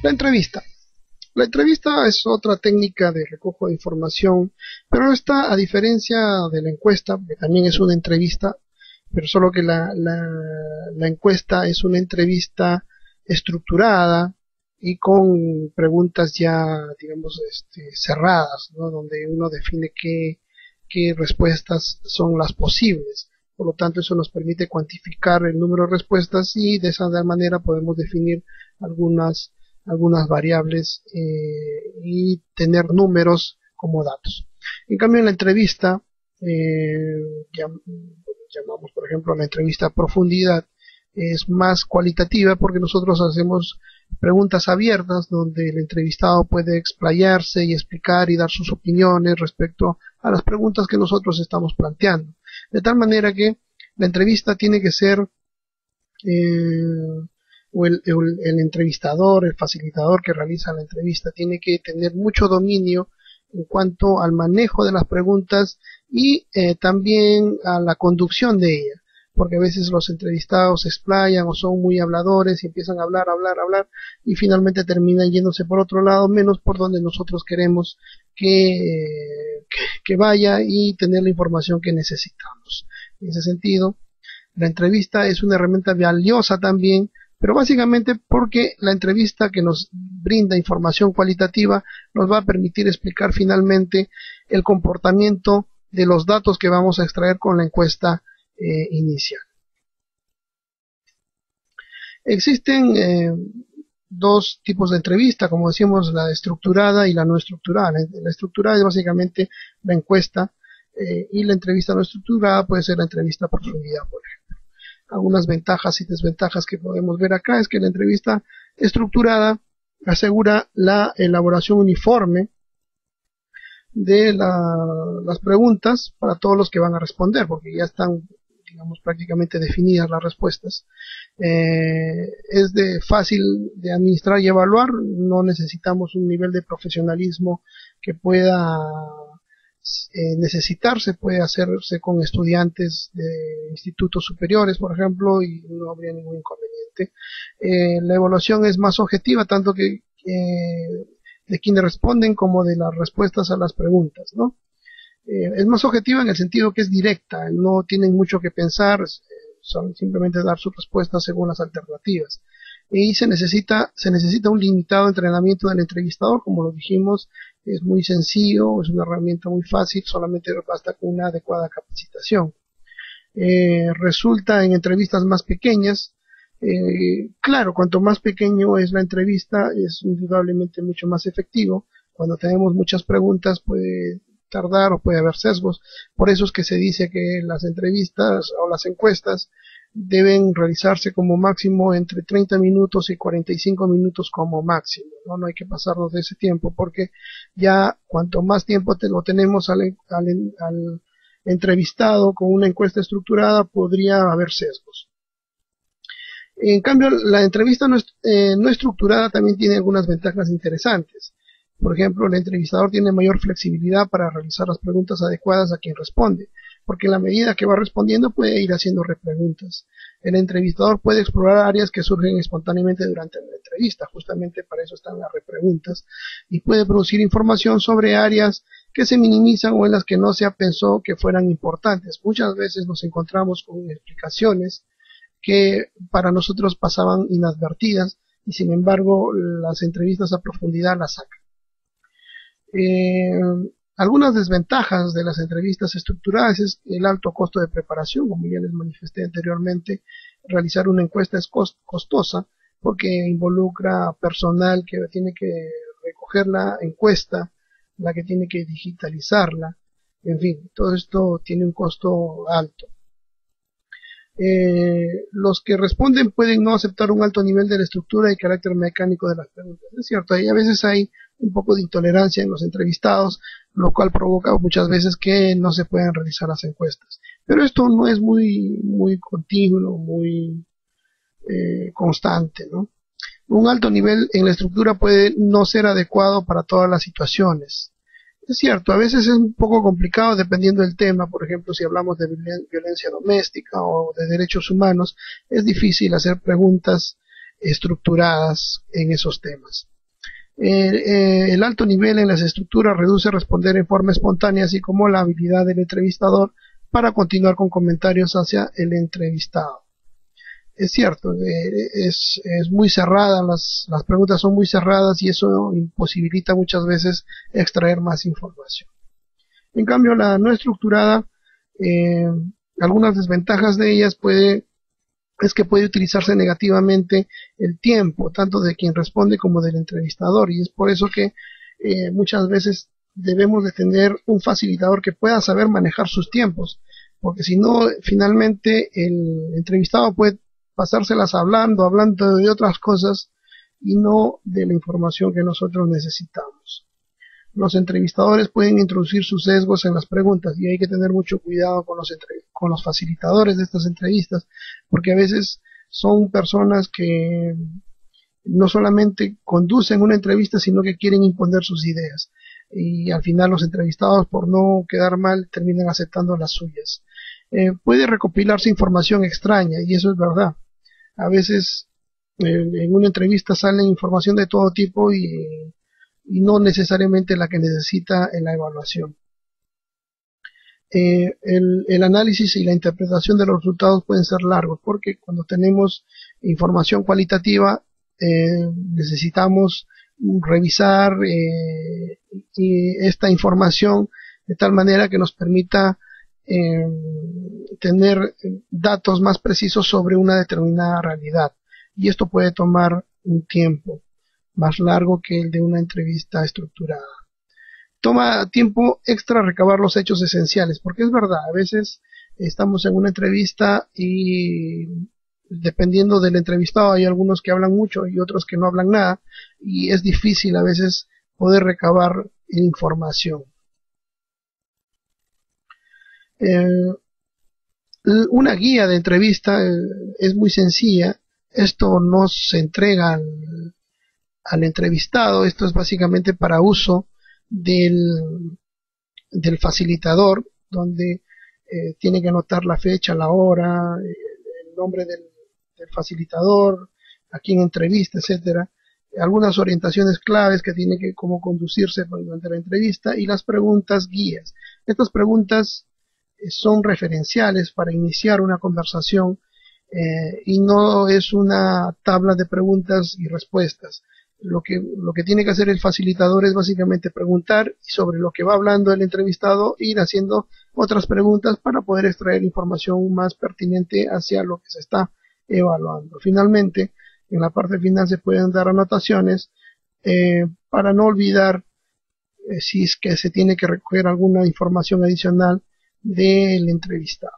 La entrevista. La entrevista es otra técnica de recojo de información, pero esta, a diferencia de la encuesta, que también es una entrevista, pero solo que la encuesta es una entrevista estructurada y con preguntas ya, digamos, cerradas, ¿no? Donde uno define qué respuestas son las posibles. Por lo tanto, eso nos permite cuantificar el número de respuestas y de esa manera podemos definir algunas variables y tener números como datos. En cambio, en la entrevista, llamamos por ejemplo la entrevista a profundidad, es más cualitativa porque nosotros hacemos preguntas abiertas donde el entrevistado puede explayarse y explicar y dar sus opiniones respecto a las preguntas que nosotros estamos planteando. De tal manera que la entrevista tiene que ser o el entrevistador, el facilitador que realiza la entrevista tiene que tener mucho dominio en cuanto al manejo de las preguntas y también a la conducción de ellas, porque a veces los entrevistados se explayan o son muy habladores y empiezan a hablar y finalmente terminan yéndose por otro lado, menos por donde nosotros queremos que vaya y tener la información que necesitamos. En ese sentido, la entrevista es una herramienta valiosa también, pero básicamente porque la entrevista que nos brinda información cualitativa nos va a permitir explicar finalmente el comportamiento de los datos que vamos a extraer con la encuesta inicial. Existen dos tipos de entrevista, como decimos, la estructurada y la no estructurada. La estructurada es básicamente la encuesta y la entrevista no estructurada puede ser la entrevista a profundidad, por ejemplo. Algunas ventajas y desventajas que podemos ver acá es que la entrevista estructurada asegura la elaboración uniforme de las preguntas para todos los que van a responder, porque ya están, digamos, prácticamente definidas las respuestas. Es fácil de administrar y evaluar, no necesitamos un nivel de profesionalismo que pueda necesitarse, puede hacerse con estudiantes de institutos superiores, por ejemplo, y no habría ningún inconveniente. La evaluación es más objetiva, tanto que de quienes responden como de las respuestas a las preguntas, ¿no? Es más objetiva en el sentido que es directa, no tienen mucho que pensar, son simplemente dar sus respuestas según las alternativas. Y se necesita un limitado entrenamiento del entrevistador, como lo dijimos, es muy sencillo, es una herramienta muy fácil, solamente basta con una adecuada capacitación. Resulta en entrevistas más pequeñas. Claro, cuanto más pequeño es la entrevista, es indudablemente mucho más efectivo. Cuando tenemos muchas preguntas puede tardar o puede haber sesgos. Por eso es que se dice que las entrevistas o las encuestas deben realizarse como máximo entre 30 minutos y 45 minutos como máximo, ¿no? No hay que pasarnos de ese tiempo porque ya cuanto más tiempo lo tenemos al entrevistado con una encuesta estructurada podría haber sesgos. En cambio, la entrevista no estructurada también tiene algunas ventajas interesantes. Por ejemplo, el entrevistador tiene mayor flexibilidad para realizar las preguntas adecuadas a quien responde, porque en la medida que va respondiendo puede ir haciendo repreguntas. El entrevistador puede explorar áreas que surgen espontáneamente durante la entrevista, justamente para eso están las repreguntas, y puede producir información sobre áreas que se minimizan o en las que no se pensó que fueran importantes. Muchas veces nos encontramos con explicaciones que para nosotros pasaban inadvertidas y sin embargo las entrevistas a profundidad las sacan. Algunas desventajas de las entrevistas estructuradas es el alto costo de preparación, como ya les manifesté anteriormente. Realizar una encuesta es costosa porque involucra personal que tiene que recoger la encuesta, la que tiene que digitalizarla, en fin, todo esto tiene un costo alto. Los que responden pueden no aceptar un alto nivel de la estructura y carácter mecánico de las preguntas. Es cierto, y a veces hay un poco de intolerancia en los entrevistados, lo cual provoca muchas veces que no se puedan realizar las encuestas. Pero esto no es muy continuo, muy constante, ¿no? Un alto nivel en la estructura puede no ser adecuado para todas las situaciones. Es cierto, a veces es un poco complicado dependiendo del tema. Por ejemplo, si hablamos de violencia doméstica o de derechos humanos, es difícil hacer preguntas estructuradas en esos temas. El alto nivel en las estructuras reduce responder en forma espontánea, así como la habilidad del entrevistador para continuar con comentarios hacia el entrevistado. Es cierto, es muy cerrada, las preguntas son muy cerradas y eso imposibilita muchas veces extraer más información. En cambio, la no estructurada, eh, algunas desventajas de ellas es que puede utilizarse negativamente el tiempo, tanto de quien responde como del entrevistador, y es por eso que muchas veces debemos de tener un facilitador que pueda saber manejar sus tiempos, porque si no, finalmente el entrevistado puede pasárselas hablando de otras cosas y no de la información que nosotros necesitamos. Los entrevistadores pueden introducir sus sesgos en las preguntas y hay que tener mucho cuidado con los facilitadores de estas entrevistas, porque a veces son personas que no solamente conducen una entrevista, sino que quieren imponer sus ideas. Y al final los entrevistados, por no quedar mal, terminan aceptando las suyas. Puede recopilarse información extraña, y eso es verdad. A veces en una entrevista sale información de todo tipo y no necesariamente la que necesita en la evaluación. El análisis y la interpretación de los resultados pueden ser largos porque cuando tenemos información cualitativa necesitamos revisar esta información de tal manera que nos permita tener datos más precisos sobre una determinada realidad, y esto puede tomar un tiempo más largo que el de una entrevista estructurada. Toma tiempo extra recabar los hechos esenciales, porque es verdad, a veces estamos en una entrevista y dependiendo del entrevistado hay algunos que hablan mucho y otros que no hablan nada, y es difícil a veces poder recabar información. Una guía de entrevista es muy sencilla. Esto no se entrega al entrevistado, esto es básicamente para uso del facilitador, donde tiene que anotar la fecha, la hora, el nombre del facilitador, a quién entrevista, etcétera, algunas orientaciones claves que tiene que cómo conducirse durante la entrevista y las preguntas guías. Estas preguntas son referenciales para iniciar una conversación y no es una tabla de preguntas y respuestas. Lo que tiene que hacer el facilitador es básicamente preguntar y sobre lo que va hablando el entrevistado ir haciendo otras preguntas para poder extraer información más pertinente hacia lo que se está evaluando. Finalmente, en la parte final se pueden dar anotaciones para no olvidar si es que se tiene que recoger alguna información adicional del entrevistado.